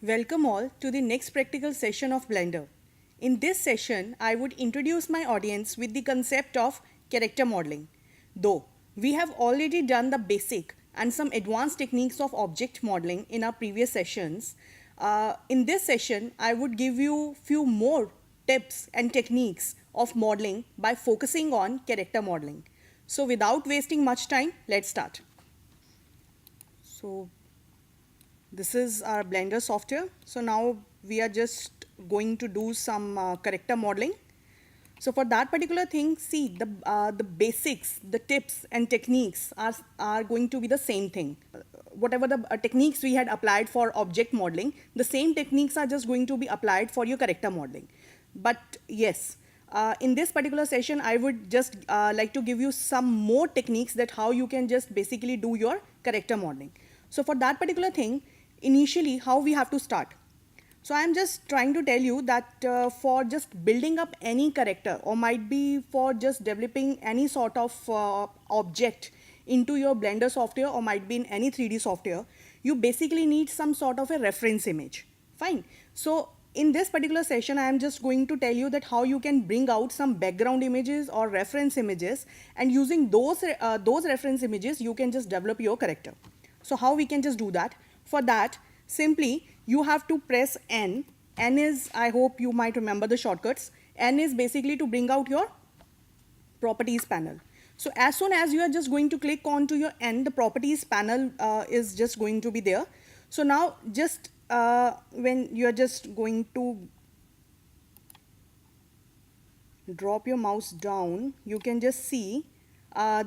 Welcome all to the next practical session of Blender. In this session, I would introduce my audience with the concept of character modeling. Though we have already done the basic and some advanced techniques of object modeling in our previous sessions, in this session, I would give you few more tips and techniques of modeling by focusing on character modeling. So without wasting much time, let's start. So this is our Blender software. So now we are just going to do some character modeling. So for that particular thing, see the basics, the tips and techniques are going to be the same thing. Whatever the techniques we had applied for object modeling, the same techniques are just going to be applied for your character modeling. But yes, in this particular session, I would just like to give you some more techniques that how you can just basically do your character modeling. So for that particular thing, initially how we have to start. So I'm just trying to tell you that for just building up any character or might be for just developing any sort of object into your Blender software or might be in any 3D software, you basically need some sort of a reference image. Fine. So in this particular session, I am just going to tell you that how you can bring out some background images or reference images, and using those reference images, you can just develop your character. So how we can just do that? For that, simply you have to press N. N is, I hope you might remember the shortcuts. N is basically to bring out your properties panel. So as soon as you are just going to click onto your N, the properties panel is just going to be there. So now just when you are just going to drop your mouse down, you can just see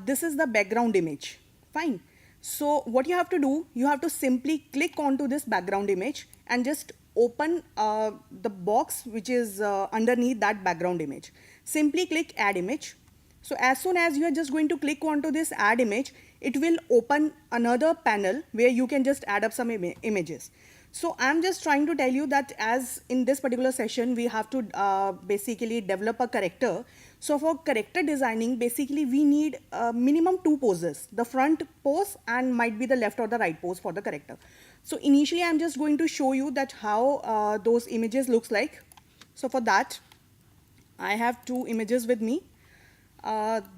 this is the background image. Fine. So what you have to do, you have to simply click onto this background image and just open the box which is underneath that background image. Simply click add image. So as soon as you are just going to click onto this add image, it will open another panel where you can just add up some images. So I'm just trying to tell you that as in this particular session, we have to basically develop a character. So for character designing, basically we need minimum two poses, the front pose and might be the left or the right pose for the character. So initially I'm just going to show you that how those images looks like. So for that, I have two images with me.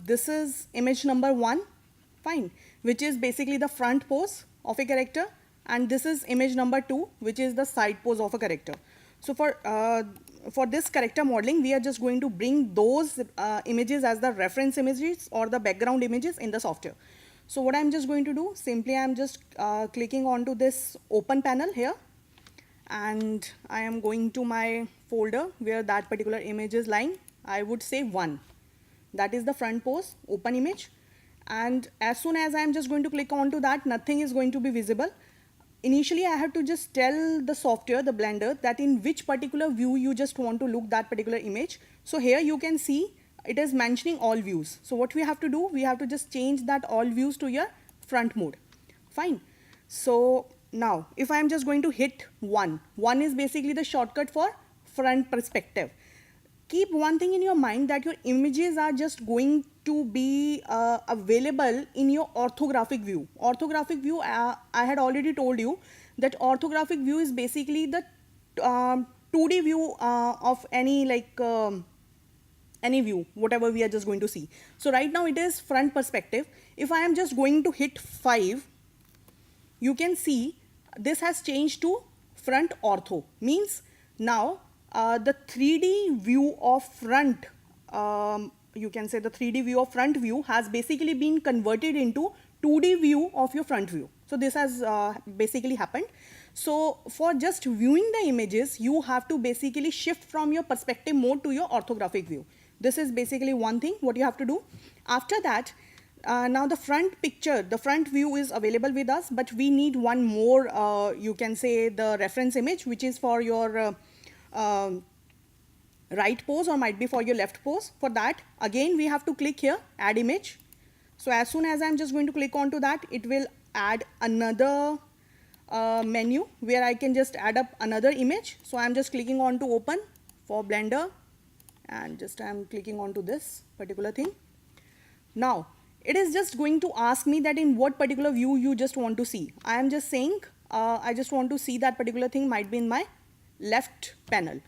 This is image number 1, fine, which is basically the front pose of a character. And this is image number 2, which is the side pose of a character. So for this character modeling, we are just going to bring those images as the reference images or the background images in the software. So what I'm just going to do, simply I'm just clicking onto this open panel here, and I am going to my folder where that particular image is lying. I would say 1. That is the front pose, open image. And as soon as I'm just going to click onto that, nothing is going to be visible. Initially, I have to just tell the software, the Blender, that in which particular view you just want to look that particular image. So here you can see it is mentioning all views. So what we have to do, we have to just change that all views to your front mode. Fine. So now if I am just going to hit 1 is basically the shortcut for front perspective. Keep one thing in your mind that your images are just going to be available in your orthographic view. Orthographic view, I had already told you that orthographic view is basically the 2D view of any any view, whatever we are just going to see. So right now it is front perspective. If I am just going to hit 5, you can see this has changed to front ortho. Means now the 3D view of front, you can say the 3D view of front view has basically been converted into 2D view of your front view. So this has basically happened. So for just viewing the images, you have to basically shift from your perspective mode to your orthographic view. This is basically one thing what you have to do. After that, now the front picture, the front view is available with us, but we need one more, you can say the reference image, which is for your right pose or might be for your left pose. For that, again we have to click here, add image. So as soon as I'm just going to click onto that, it will add another menu where I can just add up another image. So I'm just clicking on to open for Blender, and just I'm clicking onto this particular thing. Now it is just going to ask me that in what particular view you just want to see. I am just saying I just want to see that particular thing might be in my left panel.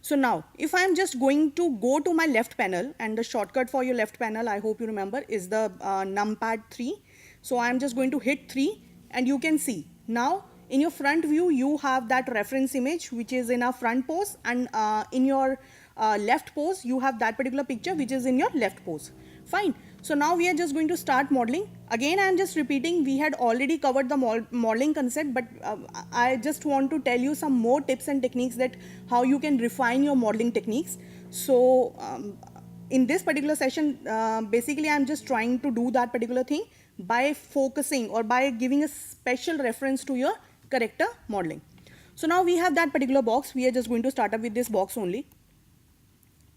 So now if I am just going to go to my left panel, and the shortcut for your left panel, I hope you remember, is the numpad 3. So I am just going to hit 3, and you can see now in your front view you have that reference image which is in a front pose, and in your left pose you have that particular picture which is in your left pose. Fine. So now we are just going to start modeling. Again, I am just repeating, we had already covered the modeling concept, but I just want to tell you some more tips and techniques that how you can refine your modeling techniques. So in this particular session, basically I am just trying to do that particular thing by focusing or by giving a special reference to your character modeling. So now we have that particular box. We are just going to start up with this box only.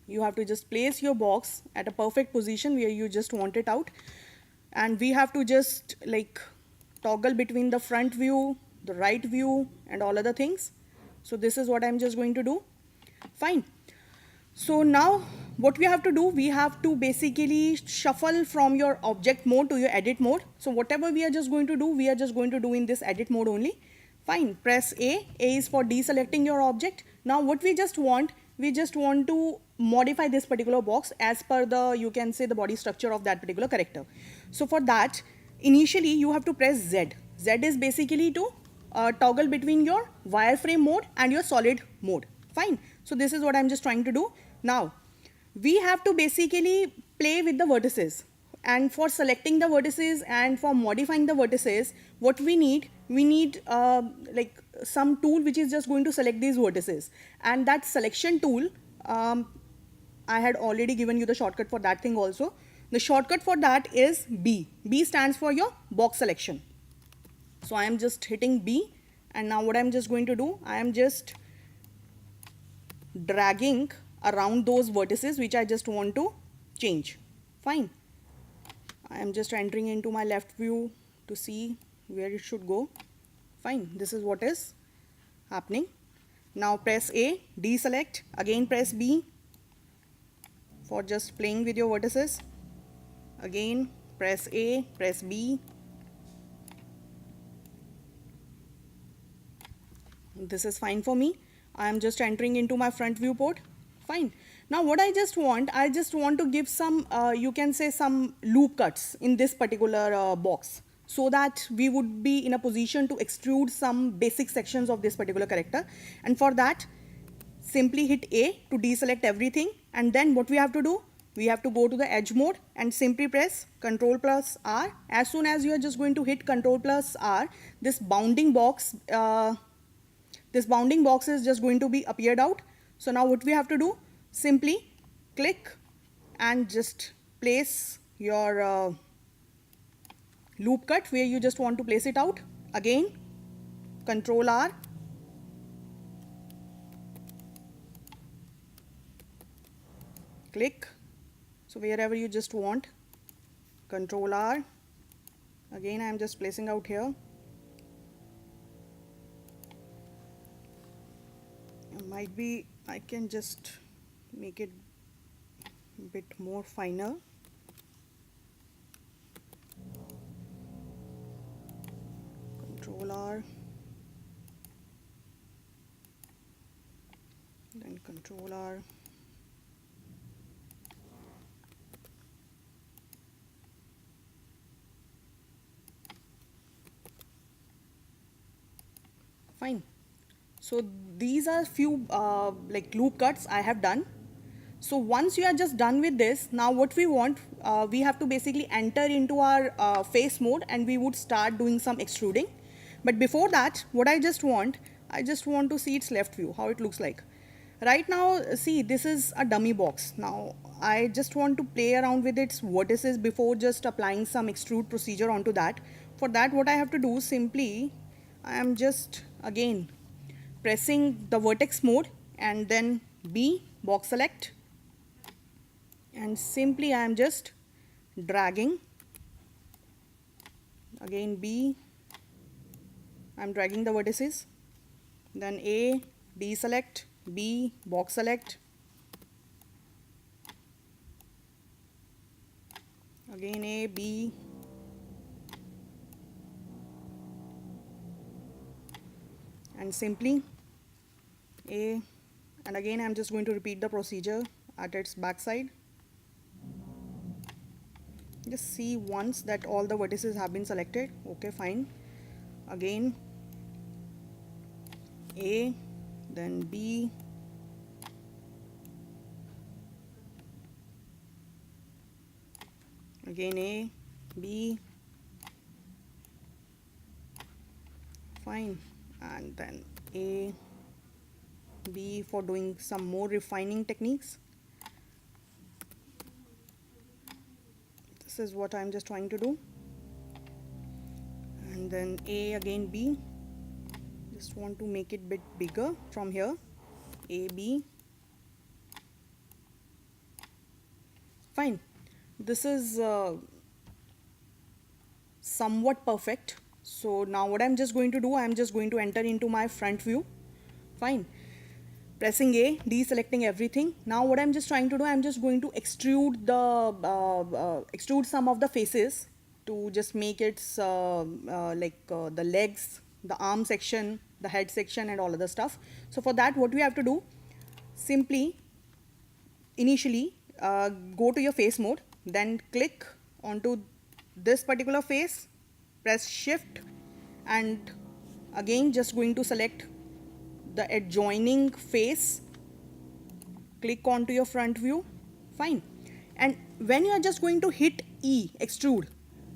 You have to just place your box at a perfect position where you just want it out, and we have to just like toggle between the front view, the right view, and all other things. So this is what I'm just going to do. Fine. So now what we have to do, we have to basically shuffle from your object mode to your edit mode. So whatever we are just going to do, we are just going to do in this edit mode only. Fine. Press A. A is for deselecting your object. Now what we just want to modify this particular box as per the, you can say, the body structure of that particular character. So for that, initially you have to press Z. Z is basically to toggle between your wireframe mode and your solid mode. Fine. So this is what I'm just trying to do. Now we have to basically play with the vertices, and for selecting the vertices and for modifying the vertices, what we need like some tool which is just going to select these vertices, and that selection tool, I had already given you the shortcut for that thing also. The shortcut for that is B. B stands for your box selection. So I am just hitting B, and now what I'm just going to do, I am just dragging around those vertices which I just want to change. Fine. I am just entering into my left view to see where it should go. Fine. This is what is happening. Now press A, deselect, again press B for just playing with your vertices. Again press A, press B. This is fine for me. I am just entering into my front viewport. Fine. Now what I just want to give some, you can say, some loop cuts in this particular box, so that we would be in a position to extrude some basic sections of this particular character. And for that, simply hit A to deselect everything, and then what we have to do, we have to go to the edge mode and simply press Ctrl plus R. As soon as you are just going to hit Ctrl plus R, this bounding box is just going to be appeared out. So now what we have to do, simply click and just place your loop cut where you just want to place it out. Again Ctrl R, click, so wherever you just want, Ctrl R. Again I am just placing out here. Might be I can just make it a bit more finer. Ctrl R, then Ctrl R. Fine. So these are few like loop cuts I have done. So once you are just done with this, now what we want, we have to basically enter into our face mode, and we would start doing some extruding. But before that, what I just want to see its left view, how it looks like. Right now, see, this is a dummy box. Now I just want to play around with its vertices before just applying some extrude procedure onto that. For that, what I have to do, simply I am just again pressing the vertex mode and then B, box select, and simply I am just dragging. Again B, I am dragging the vertices, then A, deselect, B, box select, again A, B, and simply A, and again I'm just going to repeat the procedure at its backside. Just see once that all the vertices have been selected. Okay, fine. Again A, then B, again A, B, fine, and then A, B for doing some more refining techniques. This is what I'm just trying to do. And then A, again B. Just want to make it bit bigger from here. A, B. Fine. This is somewhat perfect. So now what I'm just going to do, I'm just going to enter into my front view. Fine. Pressing A, deselecting everything. Now what I'm just trying to do, I'm just going to extrude extrude some of the faces to just make it the legs, the arm section, the head section, and all other stuff. So for that, what we have to do, simply initially go to your face mode, then click onto this particular face, press shift, and again just going to select the adjoining face, click onto your front view. Fine. And when you are just going to hit E, extrude,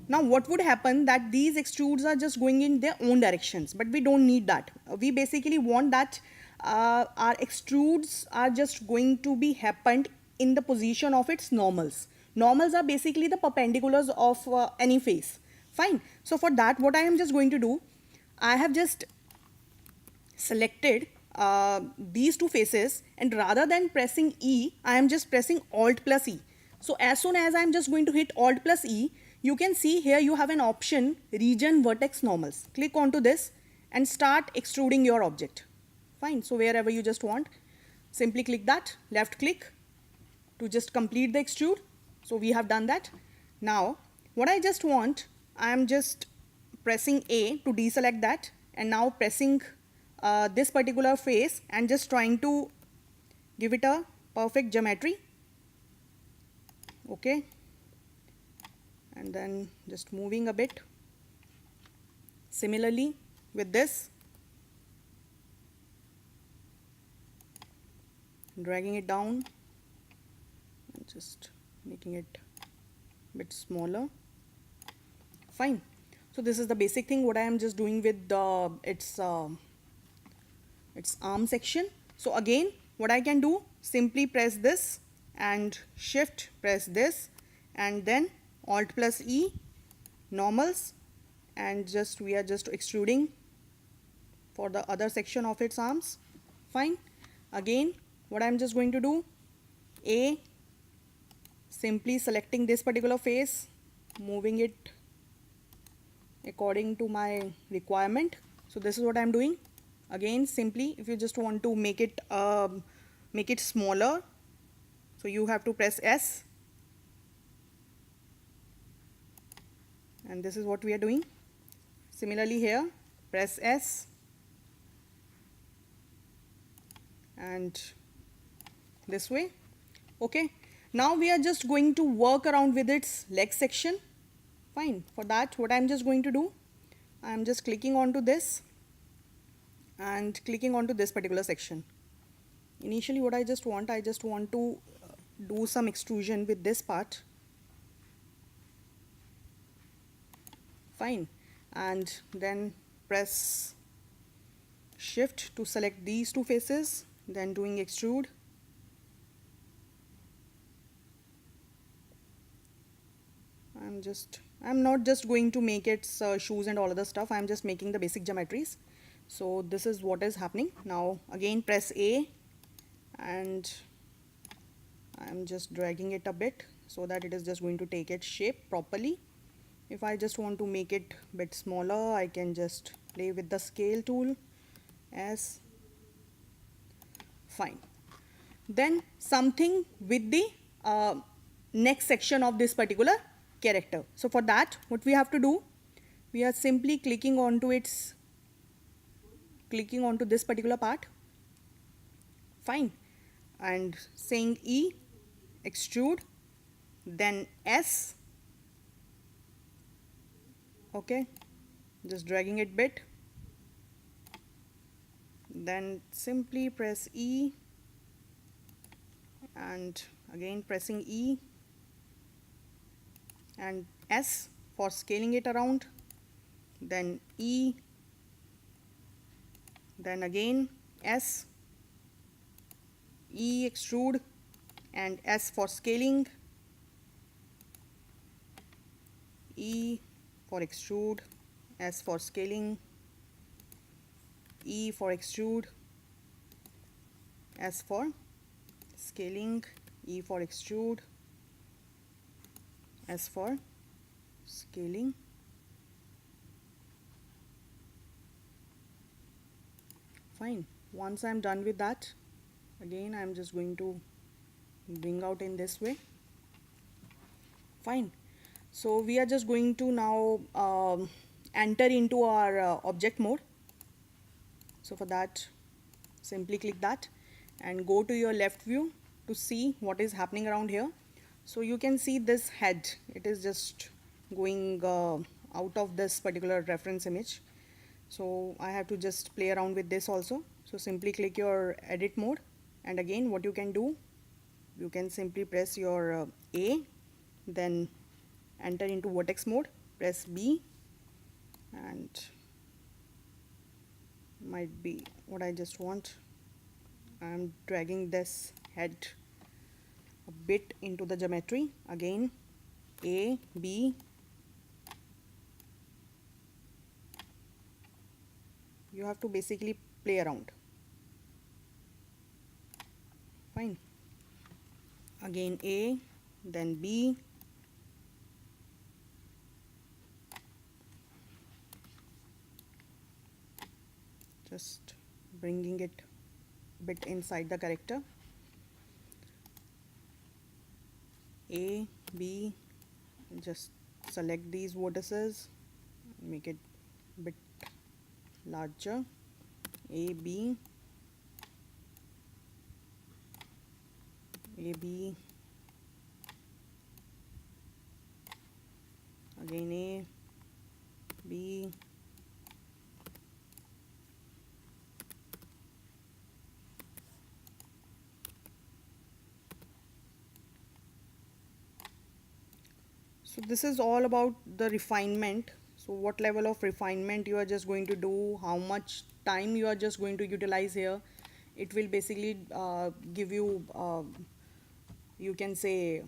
now what would happen that these extrudes are just going in their own directions, but we don't need that. We basically want that our extrudes are just going to be happened in the position of its normals. Normals are basically the perpendiculars of any face. Fine. So for that, what I am just going to do, I have just selected these two faces, and rather than pressing E, I am just pressing Alt plus E. So as soon as I am just going to hit Alt plus E, you can see here you have an option, region vertex normals. Click onto this and start extruding your object. Fine. So wherever you just want, simply click that, left click to just complete the extrude. So we have done that. Now what I just want, I am just pressing A to deselect that, and now pressing this particular face and just trying to give it a perfect geometry. Okay, and then just moving a bit. Similarly with this, dragging it down and just making it a bit smaller. Fine. So this is the basic thing what I am just doing with its arm section. So again, what I can do, simply press this and shift, press this, and then Alt plus E, normals, and just we are just extruding for the other section of its arms. Fine. Again, what I'm just going to do, A, simply selecting this particular face, moving it according to my requirement. So this is what I'm doing. Again, simply if you just want to make it smaller, so you have to press S, and this is what we are doing. Similarly here, press S, and this way. Okay, now we are just going to work around with its leg section. Fine. For that, what I'm just going to do, I'm just clicking onto this and clicking onto this particular section. Initially what I just want to do some extrusion with this part. Fine. And then press shift to select these two faces, then doing extrude. I'm not just going to make its shoes and all other stuff. I'm just making the basic geometries. So this is what is happening. Now again press A, and I'm just dragging it a bit so that it is just going to take its shape properly. If I just want to make it a bit smaller, I can just play with the scale tool. S. Fine. Then something with the next section of this particular character. So for that, what we have to do, we are simply clicking onto clicking onto this particular part. Fine. And saying E, extrude, then S. Okay, just dragging it bit. Then simply press E and again pressing E and S for scaling it around, then E, then again S, E extrude and S for scaling, E for extrude, S for scaling, E for extrude, S for scaling, E for extrude, S for scaling. Fine. Once I'm done with that, again I'm just going to bring out in this way. Fine. So we are just going to now enter into our object mode. So for that, simply click that and go to your left view to see what is happening around here. So you can see this head, it is just going out of this particular reference image. So I have to just play around with this also. So simply click your edit mode, and again what you can do, you can simply press your A, then enter into vertex mode, press B, and might be what I just want. I'm dragging this head a bit into the geometry. Again A, B, you have to basically play around. Fine. Again A, then B, just bringing it a bit inside the character. A, B, just select these vertices, make it a bit larger. A, B, A, B, again A, B, so this is all about the refinement. So what level of refinement you are just going to do, how much time you are just going to utilize here, it will basically give you, you can say,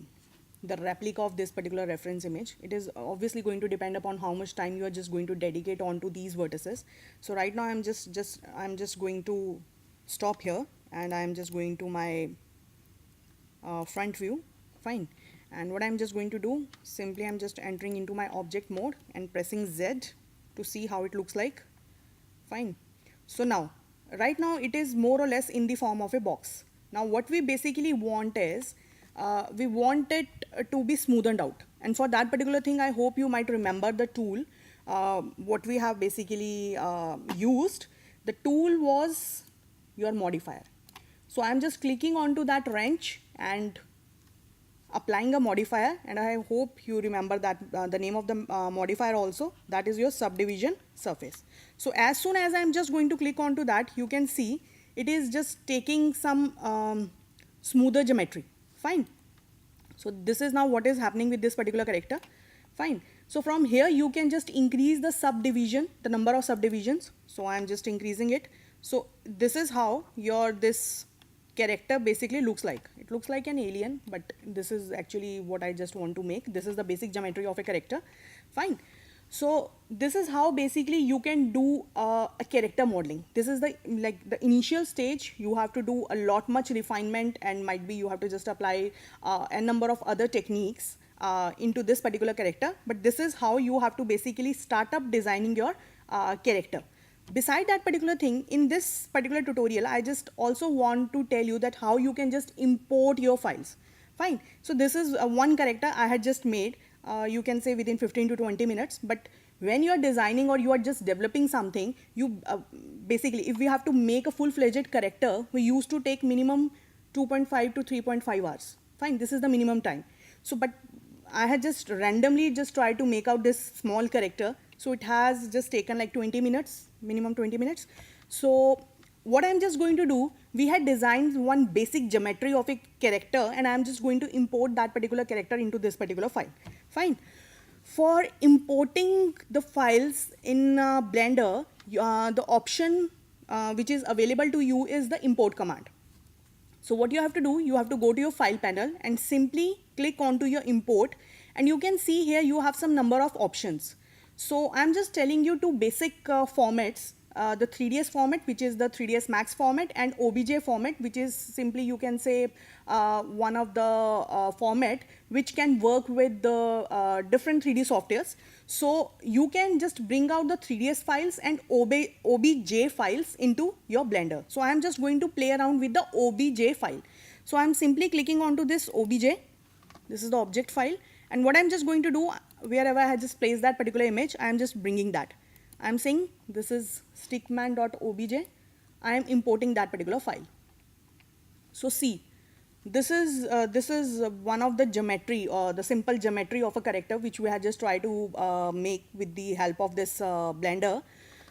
the replica of this particular reference image. It is obviously going to depend upon how much time you are just going to dedicate onto these vertices. So right now I'm just going to stop here, and I'm just going to my front view. Fine. And what I'm just going to do, simply I'm just entering into my object mode and pressing Z to see how it looks like. Fine. So now, right now it is more or less in the form of a box. Now what we basically want is, we want it to be smoothened out. And for that particular thing, I hope you might remember the tool, what we have basically used. The tool was your modifier. So I'm just clicking onto that wrench and applying a modifier, and I hope you remember that the name of the modifier also, that is your subdivision surface. So as soon as I'm just going to click onto that, you can see it is just taking some smoother geometry. Fine. So this is now what is happening with this particular character. Fine. So from here you can just increase the subdivision, the number of subdivisions. So I am just increasing it. So this is how your this character basically looks like. It looks like an alien, but this is actually what I just want to make. This is the basic geometry of a character. Fine. So this is how basically you can do a character modeling. This is the initial stage. You have to do a lot much refinement, and might be you have to just apply a number of other techniques into this particular character. But this is how you have to basically start up designing your character. Beside that particular thing, in this particular tutorial, I just also want to tell you that how you can just import your files. Fine. So this is one character I had just made. You can say within 15 to 20 minutes, but When you are designing or you are just developing something, you basically, if we have to make a full-fledged character, we used to take minimum 2.5 to 3.5 hours. Fine, this is the minimum time. So, but I had just randomly just tried to make out this small character. So it has just taken like 20 minutes, minimum 20 minutes. So what I'm just going to do, we had designed one basic geometry of a character, and I'm just going to import that particular character into this particular file. Fine. For importing the files in Blender, the option which is available to you is the import command. So what you have to do, you have to go to your file panel and simply click onto your import, and you can see here you have some number of options. So I'm just telling you two basic formats, the 3ds format, which is the 3ds max format, and obj format, which is simply, you can say, one of the format which can work with the different 3D softwares. So you can just bring out the 3ds files and obj files into your Blender. So I am just going to play around with the obj file. So I am simply clicking onto this obj. This is the object file, and what I'm just going to do, wherever I had just placed that particular image, I am just bringing that. I'm saying this is stickman.obj. I am importing that particular file. So see, this is one of the geometry, or the simple geometry of a character which we had just tried to make with the help of this Blender.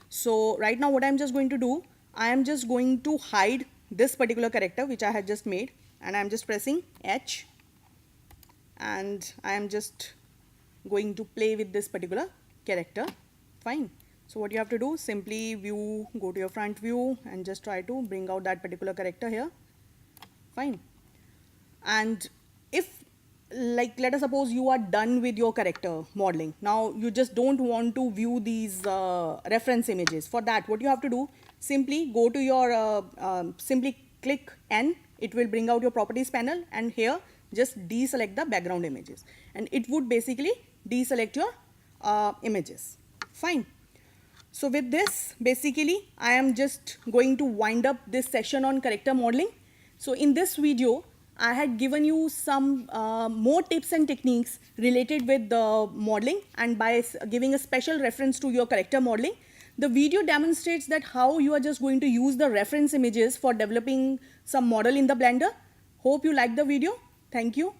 So right now what I'm just going to do, I am just going to hide this particular character which I had just made, and I'm just pressing H, and I am just going to play with this particular character. Fine. So what you have to do, simply view, go to your front view and just try to bring out that particular character here. Fine. And if, like, let us suppose you are done with your character modeling, now you just don't want to view these reference images. For that, what you have to do, simply go to your, simply click N, it will bring out your properties panel, and here just deselect the background images, and it would basically deselect your images. Fine. So with this, basically, I am just going to wind up this session on character modeling. So in this video, I had given you some more tips and techniques related with the modeling, and by giving a special reference to your character modeling. The video demonstrates that how you are just going to use the reference images for developing some model in the Blender. Hope you liked the video. Thank you.